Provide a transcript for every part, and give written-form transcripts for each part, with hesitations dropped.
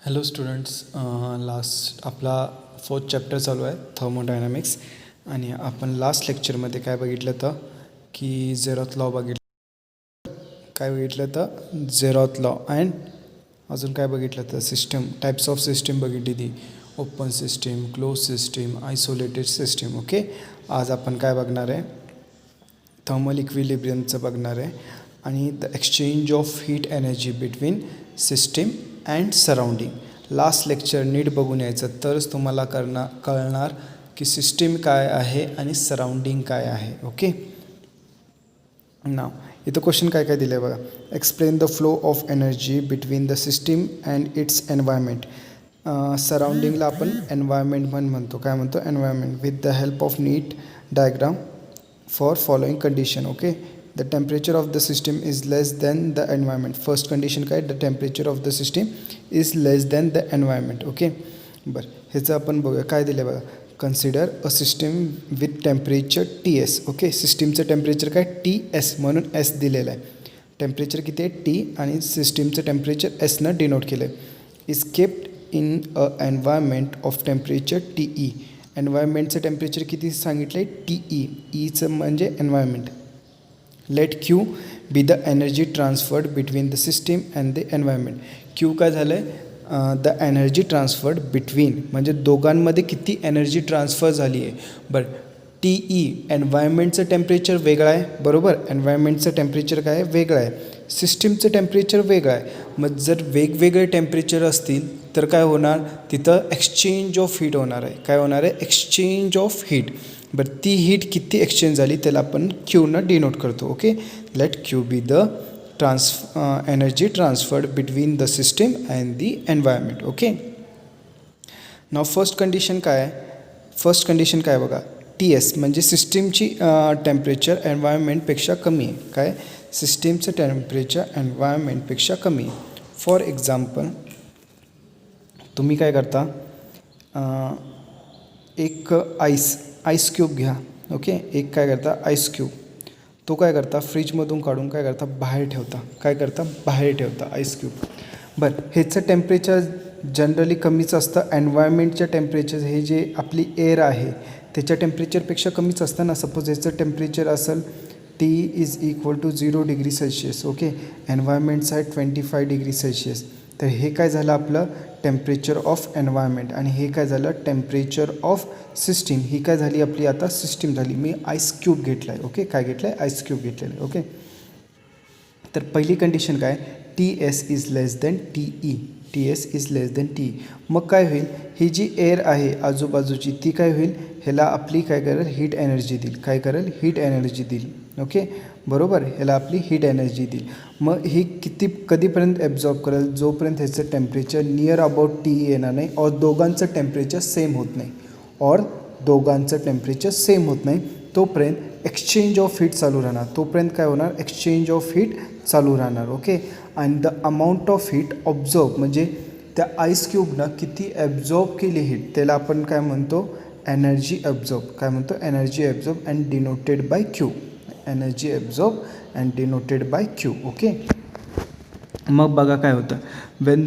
Hello students, last आपला 4th chapter चालू आहे थर्मोडायनामिक्स. आणि आपण लास्ट लेक्चरमध्ये काय बघितलं तर की झेरोथ लॉ बघितलं तर झेरोथ लॉ अँड अजून काय बघितलं तर सिस्टम टाईप्स ऑफ सिस्टीम बघितली ती open system, close system, isolated system. Okay, आज आपण काय बघणार आहे, थर्मल इक्विलिब्रियमचं बघणार आहे आणि the exchange of heat energy between system and surrounding. Last lecture नीट बघून यायचं तरच तुम्हाला कळणार की सिस्टीम काय आहे आणि सराउंडिंग काय आहे. ओके, नाव इथं क्वेश्चन काय काय दिलं आहे बघा. Explain the flow of energy between the system and its environment. सराउंडिंगला आपण एन्व्हायरमेंट म्हणतो. काय म्हणतो? Environment. With the help of neat diagram for following condition. Okay, the temperature of the system is less than the environment. First condition काय, the temperature of the system is less than the environment. Okay, बरं ह्याचं आपण बघूया काय दिलं बघा. Consider a system with temperature TS. Okay, सिस्टीमचं temperature काय TS म्हणून S दिलेलं आहे. टेम्परेचर किती आहे T आणि सिस्टीमचं टेम्परेचर S न डिनोट केलं आहे. Is kept in a environment of temperature TE. एन्व्हायरमेंटचं टेम्परेचर किती सांगितलं आहे TE. ईचं म्हणजे environment. Let Q be the energy transferred between the system and the environment. Q काय झालं आहे, द एनर्जी ट्रान्सफर्ड बिटवीन म्हणजे दोघांमध्ये किती एनर्जी ट्रान्सफर झाली आहे. बरं, TE एन्व्हायरमेंटचं टेम्परेचर वेगळं आहे, बरोबर. एन्व्हायरमेंटचं टेम्परेचर काय आहे, वेगळं आहे. सिस्टीमचं टेम्परेचर वेगळं आहे. मग जर वेगवेगळे टेम्परेचर असतील तर काय होणार, तिथं एक्सचेंज ऑफ हीट होणार आहे. काय होणार आहे, एक्सचेंज ऑफ हीट. बरं, ती हीट किती एक्सचेंज झाली त्याला आपण क्यूनं डिनोट करतो. Okay, let Q be the energy transferred between the system and the environment. Okay, now first condition काय आहे, फर्स्ट कंडिशन काय बघा, TS म्हणजे सिस्टीमची टेम्परेचर एन्व्हायरमेंटपेक्षा कमी आहे. काय, सिस्टीमचं टेम्परेचर एन्व्हायरमेंटपेक्षा कमी आहे. फॉर एक्झाम्पल तुम्ही काय करता, एक आईस क्यूब घ्या. ओके, एक काय करता आईस क्यूब, तो काय करता फ्रीजमधून काढून काय करता बाहेर ठेवता. काय करता, बाहेर ठेवता आईस क्यूब. बरं, ह्याचं टेम्परेचर जनरली कमीच असतं. एन्व्हायरमेंटच्या टेम्परेचर हे जे आपली एअर आहे त्याच्या टेम्परेचरपेक्षा कमीच असतं ना. सपोज याचं टेम्परेचर असेल T is equal to 0 degree Celsius. Okay, एन्व्हायरमेंटचं आहे 25 डिग्री सेल्शियस. तर हे काय झालं आपलं टेम्परेचर ऑफ एन्व्हायरमेंट आणि हे काय झालं टेम्परेचर ऑफ सिस्टीम. ही काय झाली आपली आता सिस्टीम झाली. मी आईस क्यूब घेतला आहे. ओके, काय घेतलं आहे, आईस क्यूब घेतलेलं आहे. ओके, तर पहिली कंडिशन काय, TS is less than TE. TS is less than TE. मग काय होईल, ही जी एअर आहे आजूबाजूची ती काय होईल, ह्याला आपली काय करेल, हीट एनर्जी देईल. काय करेल, हीट एनर्जी देईल. ओके, बरोबर, ह्याला आपली हीट एनर्जी देईल. मग ही कधीपर्यंत ॲब्झॉर्ब करेल, जोपर्यंत ह्याचं टेम्परेचर नियर अबाउट TE येणार नाही और दोघांचं टेम्परेचर सेम होत नाही, तोपर्यंत एक्सचेंज ऑफ हीट चालू राहणार. तोपर्यंत काय होणार, एक्सचेंज ऑफ हीट चालू राहणार. ओके, आणि द अमाऊंट ऑफ हीट ऑब्झॉर्ब म्हणजे त्या आईस क्यूबनं किती ॲब्झॉर्ब केली हीट त्याला आपण काय म्हणतो, एनर्जी ॲब्झॉर्ब. काय म्हणतो, energy absorb and denoted by Q. Energy absorb and denoted by Q. Okay, मग बघा काय होतं, when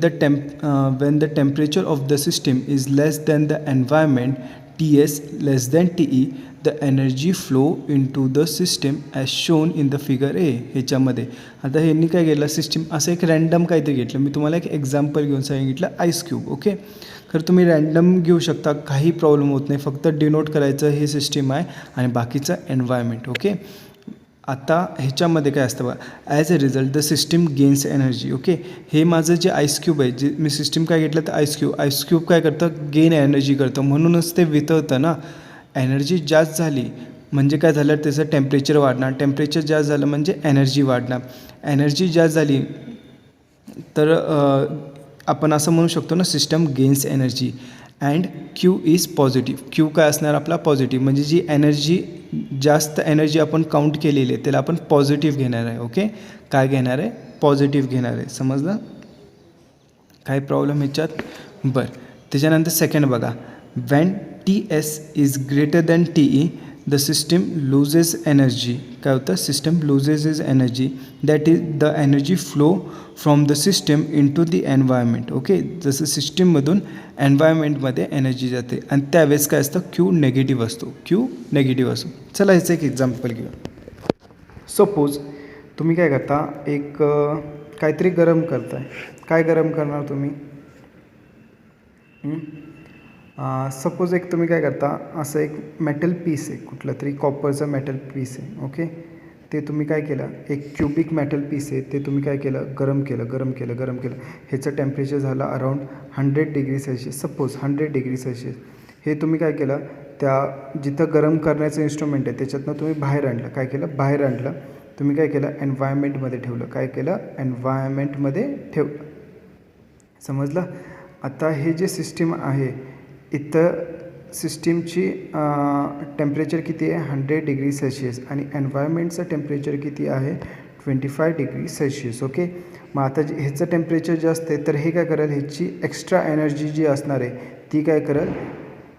the temperature of the system is less than the environment TS less than TE, the energy flow into the system as shown in the figure A. ह्याच्यामध्ये आता ह्यांनी काय केलं, system असं एक रँडम काहीतरी घेतलं. मी तुम्हाला एक एक्झाम्पल घेऊन सांगितलं आईस क्यूब. ओके, खरं तुम्ही रँडम घेऊ शकता, काही प्रॉब्लेम होत नाही. फक्त डिनोट करायचं हे सिस्टीम आहे आणि बाकीचं एन्व्हायरमेंट. ओके, आता ह्याच्यामध्ये काय असतं बघा, as a result the system gains energy. Okay, हे माझं जे आईस क्यूब आहे, जे मी सिस्टीम काय घेतलं तर आईस क्यूब काय करतं, गेन एनर्जी करतं. म्हणूनच ते वितळतं ना. एनर्जी जास्त झाली म्हणजे काय झालं, त्याचं टेम्परेचर वाढणार. टेम्परेचर जास्त झालं म्हणजे एनर्जी वाढणार. एनर्जी जास्त झाली तर आपण असं म्हणू शकतो ना, system gains energy and Q is positive. Q काय असणार आपला, पॉझिटिव्ह. म्हणजे जी एनर्जी जास्त एनर्जी आपण काउंट केलेली आहे त्याला आपण पॉझिटिव्ह घेणार आहे. ओके, काय घेणार आहे, पॉझिटिव्ह घेणार आहे. समजलं, काय प्रॉब्लेम ह्याच्यात. बरं, त्याच्यानंतर सेकंड बघा, when TS is greater than TE the system loses energy. काय होतं, system loses is energy, that is the energy flow from the system into the environment. Okay, जसं सिस्टीममधून एन्व्हायरमेंटमध्ये एनर्जी जाते आणि त्यावेळेस काय असतं, क्यू नेगेटिव्ह असतो. क्यू नेगेटिव्ह असतो. चला ह्याचं एक एक्झाम्पल घेऊया. सपोज तुम्ही काय करता, एक काहीतरी गरम करताय. काय गरम करणार तुम्ही? सपोज एक तुम्ही काय करता, असं एक मेटल पीस आहे, कुठलं तरी कॉपरचं मेटल पीस आहे. ओके, ते तुम्ही काय केलं, एक क्युबिक मेटल पीस आहे, ते तुम्ही काय केलं, गरम केलं. ह्याचं टेम्परेचर झालं around 100 degree Celsius. Suppose 100 degree Celsius. हे तुम्ही काय केलं, त्या जिथं गरम करण्याचं इन्स्ट्रुमेंट आहे त्याच्यातनं तुम्ही बाहेर आणलं. काय केलं, बाहेर आणलं. तुम्ही काय केलं, एन्व्हायरमेंटमध्ये ठेवलं. काय केलं, एन्व्हायरमेंटमध्ये ठेवलं. समजलं? आता हे जे सिस्टीम आहे, इथं सिस्टीमची टेम्परेचर किती आहे, 100 डिग्री सेल्शियस, आणि एन्व्हायरमेंटचं टेम्परेचर किती आहे, 25 डिग्री सेल्शियस. ओके, मग आता ह्याचं टेम्परेचर जास्त आहे, तर हे काय करेल, ह्याची एक्स्ट्रा एनर्जी जी असणार आहे ती काय करेल,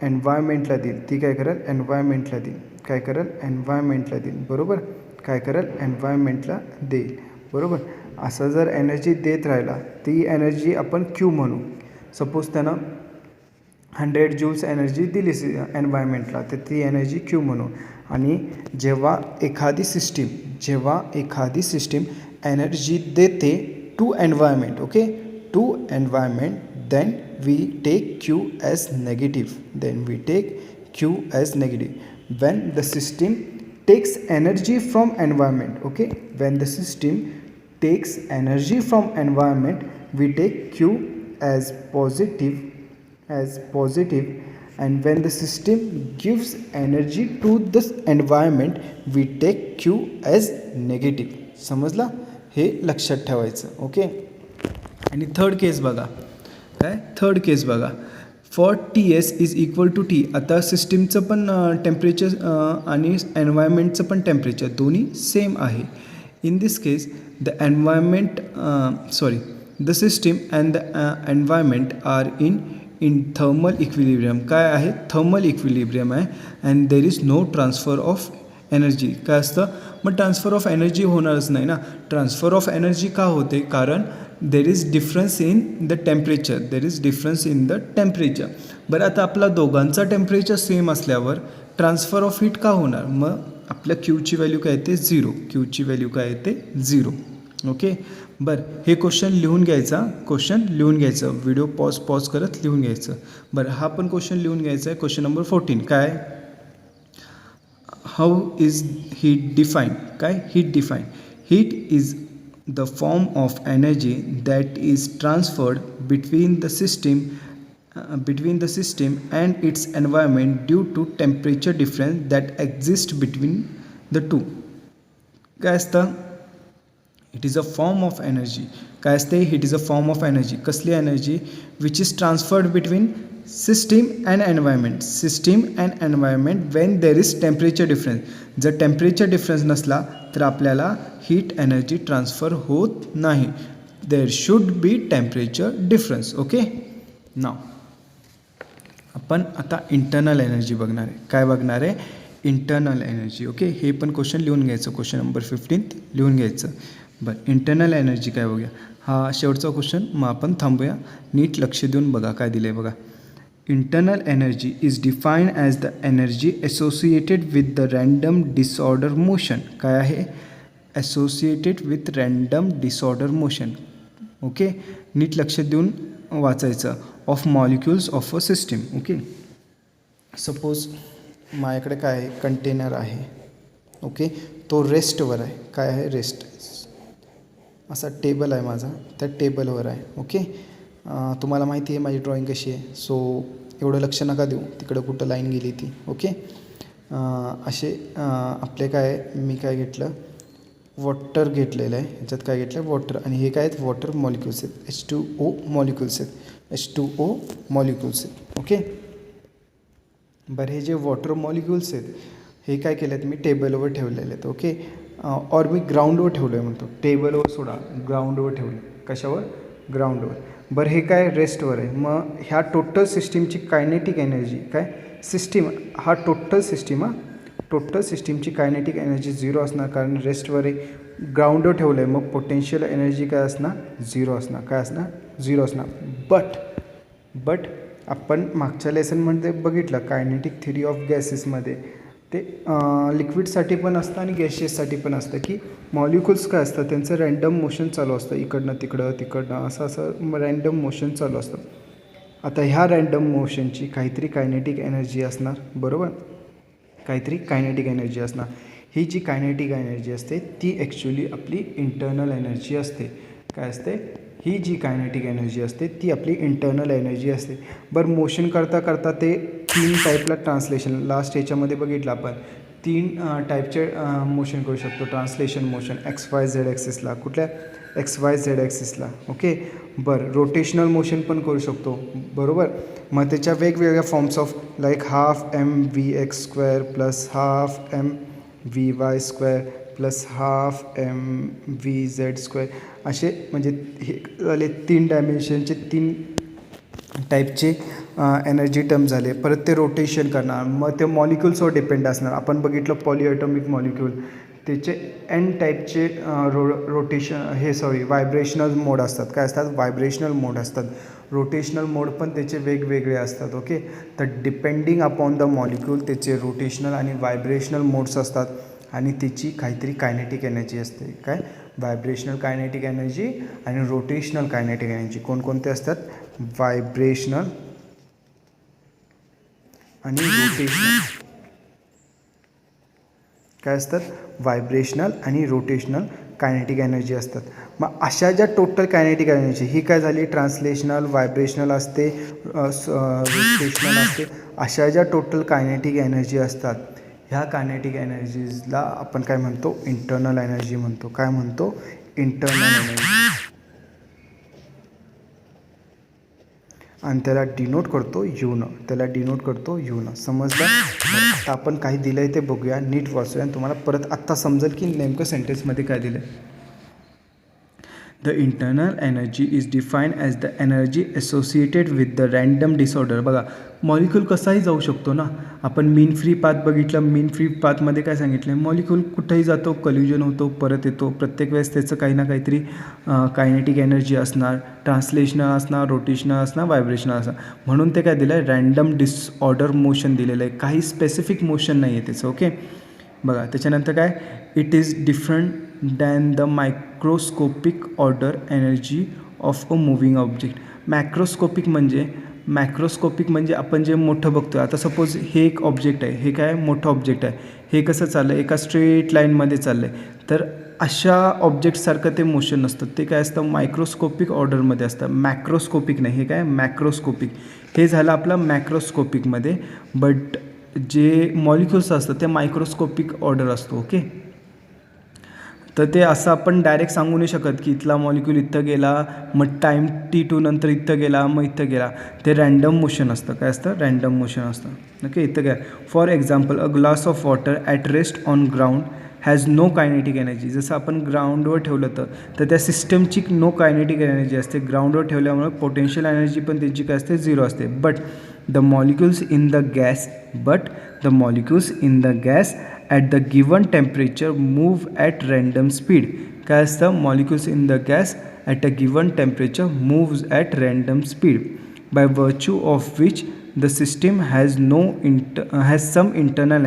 एन्व्हायरमेंटला देईल. ती काय करेल, एन्व्हायरमेंटला देईल. काय करेल, एन्व्हायरमेंटला देईल. बरोबर, काय करेल, एन्व्हायरमेंटला देईल. बरोबर, असं जर एनर्जी देत राहिला, ती एनर्जी आपण क्यू म्हणू. सपोज त्यानं 100 जूल्स एनर्जी दिली एन्व्हायरमेंटला, तर ती एनर्जी क्यू म्हणू. आणि जेव्हा एखादी सिस्टीम एनर्जी देते to environment, okay, to environment, then we take Q as negative. when the system takes energy from environment. Okay, when the system takes energy from environment, we take q as positive, and when the system gives energy to this environment, we take q as negative. समजला? हे लक्षात ठेवायचं. Okay, आणि third case बघा. काय third case बघा, for TS is equal to T. आता सिस्टीमचं पण टेम्परेचर आणि एन्व्हायरमेंटचं पण टेम्परेचर दोन्ही सेम आहे. In this case the system and the environment are in thermal equilibrium. काय आहे, थर्मल इक्विलिब्रियम आहे. And there is no transfer of energy. काय असतं, मग ट्रान्सफर ऑफ एनर्जी होणारच नाही ना. ट्रान्सफर ऑफ एनर्जी का होते, कारण there is difference in the temperature. बरं, आता आपला दोघांचा टेम्परेचर सेम असल्यावर ट्रान्सफर ऑफ हीट का होणार, मग आपल्या क्यूची व्हॅल्यू काय येते, 0. ओके, बरं, हे क्वेश्चन लिहून घ्यायचा. व्हिडिओ पॉज करत लिहून घ्यायचं. बरं, हा पण क्वेश्चन लिहून घ्यायचा आहे. क्वेश्चन नंबर 14 काय, हाऊ इज हीट डिफाईन. काय, heat define. Heat is the form of energy that is transferred between the system and its environment due to temperature difference that exists between the two. काय असतं, it is a form of energy. काय असते, it is a form of energy. कसली energy, which is transferred between system and environment when there is temperature difference. जर temperature difference नसला तर आपल्याला heat energy transfer होत नाही. There should be temperature difference. Okay, नाव आपण आता इंटरनल एनर्जी बघणार आहे. काय बघणार आहे, इंटरनल एनर्जी. ओके, हे पण क्वेश्चन लिहून घ्यायचं. क्वेश्चन नंबर 15 लिहून घ्यायचं. बरं, इंटरनल एनर्जी काय बघूया. हा शेवटचा क्वेश्चन, मग आपण थांबूया. नीट लक्ष देऊन बघा काय दिलं आहे बघा. Internal energy is defined as the energy associated with the random disorder motion. काय आहे, associated with random disorder motion. Okay, नीट लक्ष देऊन वाचायचं. Of molecules of a system. Okay, suppose माझ्याकडे काय आहे, कंटेनर आहे. ओके, तो रेस्टवर आहे. काय आहे, रेस्ट. असा टेबल आहे माझा, त्या टेबलवर आहे. ओके, तुम्हाला माहिती आहे माझी ड्रॉइंग कशी आहे, सो एवढं लक्ष नका देऊ तिकडं कुठं लाईन गेली ती. ओके, असे आपले काय, मी काय घेतलं, वॉटर घेतलेलं आहे. ह्याच्यात काय घेतलं, वॉटर. आणि हे काय आहेत, वॉटर मॉलिक्युल्स आहेत. H2O मॉलिक्युल्स आहेत. ओके, बरं, हे जे वॉटर मॉलिक्युल्स आहेत हे काय केले आहेत, मी टेबलवर ठेवलेले आहेत. ओके, और मी ग्राउंडवर ठेवलं आहे म्हणतो. टेबलवर सोडा, ग्राउंडवर ठेवलं. कशावर, ग्राउंडवर. बरं, हे काय, रेस्टवर आहे. मग ह्या टोटल सिस्टीमची कायनेटिक एनर्जी काय, सिस्टीम हा टोटल टोटल सिस्टीमची कायनेटिक एनर्जी 0 असणार, कारण रेस्टवर ग्राउंडवर ठेवलं आहे, मग पोटेन्शियल एनर्जी काय असणार 0 असणार. काय असणार 0 असणार. बट आपण मागच्या लेसनमध्ये बघितलं कायनेटिक थिअरी ऑफ गॅसेसमध्ये ते लिक्विडसाठी पण असतं आणि गॅशियससाठी पण असतं की मॉलिक्युल्स काय असतं त्यांचं रँडम मोशन चालू असतं, इकडनं तिकडं असं रँडम मोशन चालू असतं. आता ह्या रँडम मोशनची काहीतरी कायनेटिक एनर्जी असणार, बरोबर, काहीतरी कायनेटिक एनर्जी असणार. ही जी कायनेटिक एनर्जी असते ती ॲक्च्युली आपली इंटर्नल एनर्जी असते. काय असते, ही जी कायनेटिक एनर्जी असते ती आपली इंटर्नल एनर्जी असते. बरं, मोशन करता करता ते 3 टाईपला ट्रान्सलेशन, लास्ट ह्याच्यामध्ये बघितलं आपण 3 टाईपचे मोशन करू शकतो. ट्रान्सलेशन मोशन XYZ ॲक्सिसला, कुठल्या XYZ ॲक्सिसला, ओके. बरं, रोटेशनल मोशन पण करू शकतो, बरोबर. मग त्याच्या वेगवेगळ्या forms of like half mvx² plus half mvy² plus half mvz², असे म्हणजे हे झाले 3 डायमेन्शनचे 3 टाईपचे एनर्जी टर्म झाले. परत ते रोटेशन करणार, मग ते मॉलिक्युल्सवर डिपेंड असणार. आपण बघितलं पॉलिॲटॉमिक मॉलिक्यूल, त्याचे N टाईपचे व्हायब्रेशनल मोड असतात. काय असतात, व्हायब्रेशनल मोड असतात. रोटेशनल मोड पण त्याचे वेगवेगळे असतात, ओके. तर डिपेंडिंग अपॉन द मॉलिक्यूल त्याचे रोटेशनल आणि व्हायब्रेशनल मोड्स असतात आणि त्याची काहीतरी कायनेटिक एनर्जी असते. काय, व्हायब्रेशनल कायनेटिक एनर्जी आणि रोटेशनल कायनेटिक एनर्जी कोणकोणते असतात, व्हायब्रेशनल आणि रोटेशनल. काय असतात, व्हायब्रेशनल आणि रोटेशनल कायनेटिक एनर्जी असतात. मग अशा ज्या टोटल कायनेटिक एनर्जी ही काय झाली, ट्रान्सलेशनल, व्हायब्रेशनल असते, रोटेशनल असते, अशा ज्या टोटल कायनेटिक एनर्जी असतात ह्या कायनेटिक एनर्जीजला आपण काय म्हणतो, इंटर्नल एनर्जी म्हणतो. काय म्हणतो, इंटर्नल एनर्जी, आणि त्याला डिनोट करतो यूनं. समजलं. आता आपण काही दिलं आहे ते बघूया, नीट वाचूया आणि तुम्हाला परत आत्ता समजेल की नेमकं सेंटेन्समध्ये काय दिलं आहे. The internal energy is defined as the energy associated with the random disorder. बघा, मॉलिक्यूल कसाही जाऊ शकतो ना. आपण मीन फ्री पाथ बघितलं, मीन फ्री पाथमध्ये काय सांगितलं, मॉलिक्यूल कुठेही जातो, कल्युजन होतो, परत येतो. प्रत्येक वेळेस त्याचं काही ना काहीतरी कायनेटिक एनर्जी असणार, ट्रान्सलेशनल असणार, रोटेशनल असणार, व्हायब्रेशनल असणार. म्हणून ते काय दिलं आहे, रँडम डिसऑर्डर मोशन दिलेलं आहे. काही स्पेसिफिक मोशन नाही आहे त्याचं, ओके. बघा त्याच्यानंतर काय, it is different than the microscopic order energy of a moving object. Macroscopic म्हणजे आपण जे मोठं बघतो. आता सपोज हे एक ऑब्जेक्ट आहे, हे काय मोठं ऑब्जेक्ट आहे, हे कसं चाललं आहे, एका स्ट्रेट लाईनमध्ये चाललं आहे. तर अशा ऑब्जेक्टसारखं ते मोशन नसतं, ते काय असतं, मायक्रोस्कोपिक ऑर्डरमध्ये असतं. मॅक्रोस्कोपिक नाही, हे काय मॅक्रोस्कोपिक. हे झालं आपलं मॅक्रोस्कोपिकमध्ये. बट जे मॉलिक्युल्स असतात ते मायक्रोस्कोपिक ऑर्डर असतो, ओके. तर ते असं आपण डायरेक्ट सांगू नाही शकत की इथला मॉलिक्यूल इथं गेला, मग टाईम T2 नंतर इथं गेला, मग इथं गेला. ते रँडम मोशन असतं. काय असतं, रँडम मोशन असतं, ओके. इथं काय, for example a glass of water at rest on ground has no kinetic energy. जसं आपण ग्राउंडवर ठेवलं तर त्या सिस्टमची नो कायनेटिक एनर्जी असते. ग्राउंडवर ठेवल्यामुळे पोटेन्शियल एनर्जी पण त्यांची काय असते, 0 असते. But the molecules in the gas at the given temperature move at random speed. काय असतं, molecules in the gas at a given temperature moves at random speed by virtue of which the system has some internal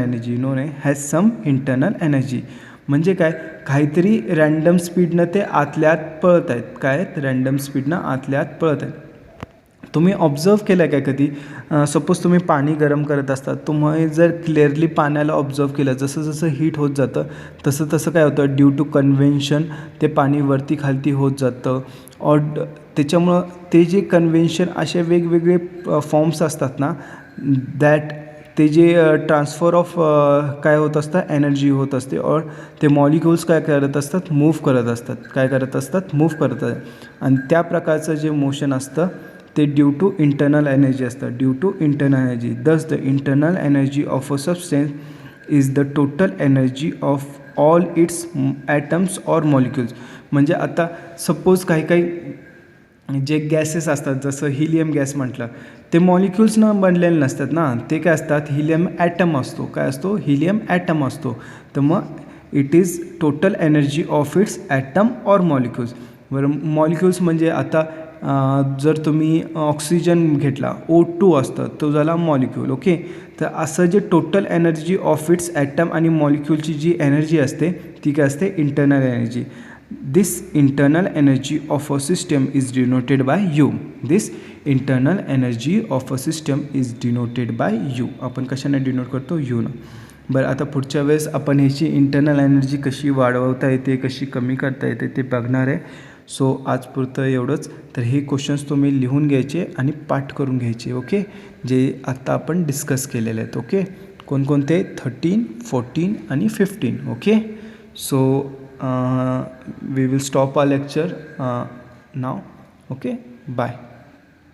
energy. म्हणजे काय, काहीतरी random स्पीडनं ते आतल्या आत पळत आहेत. काय आहेत, रँडम स्पीडनं आतल्या आत पळत आहेत. तुम्ही ऑब्झर्व केलं आहे काय कधी, सपोज तुम्ही पाणी गरम करत असतात, तुम्ही जर क्लिअरली पाण्याला ऑब्झर्व केलं, जसं जसं हीट होत जातं तसं तसं काय होतं, ड्यू टू कन्व्हेन्शन ते पाणी वरती खालती होत जातं. और त्याच्यामुळं ते जे कन्व्हेन्शन असे वेगवेगळे फॉर्म्स असतात ना, दॅट ते जे ट्रान्सफर ऑफ काय होत असतं, एनर्जी होत असते. और ते मॉलिक्युल्स काय करत असतात, मूव्ह करत असतात. आणि त्या प्रकारचं जे मोशन असतं ते ड्यू टू इंटर्नल एनर्जी असतं. Thus the internal energy of a substance is the total energy of all its atoms or molecules. म्हणजे आता सपोज काही जे गॅसेस असतात, जसं हिलियम गॅस म्हटलं, ते मॉलिक्युल्सनं बनलेले नसतात ना, ते काय असतात, हिलियम ॲटम असतो. काय असतो, हिलियम ॲटम असतो. तर मग it is total energy of its atom or molecules. बरं, मॉलिक्युल्स म्हणजे आता जर तुम्ही ऑक्सिजन घेतला, O2 असतं, तो झाला मॉलिक्यूल. ओके, तर असं जे total energy of its atom आणि मॉलिक्यूलची जी एनर्जी असते ती काय असते, internal energy. This internal energy of a system is denoted by U. This internal energy of a system is denoted by U. आपण कशाने डिनोट करतो, U न. बरं, आता पुढच्या वेळेस आपण ह्याची इंटरनल एनर्जी कशी वाढवता येते, कशी कमी करता येते ते बघणार आहे. सो आजपुरतं एवढंच. तर हे क्वेश्चन्स तुम्ही लिहून घ्यायचे आणि पाठ करून घ्यायचे. ओके, जे आत्ता आपण डिस्कस केलेले आहेत. ओके, कोणकोणते, 13, 14 आणि 15. Okay, so we will stop our lecture now. Okay, bye.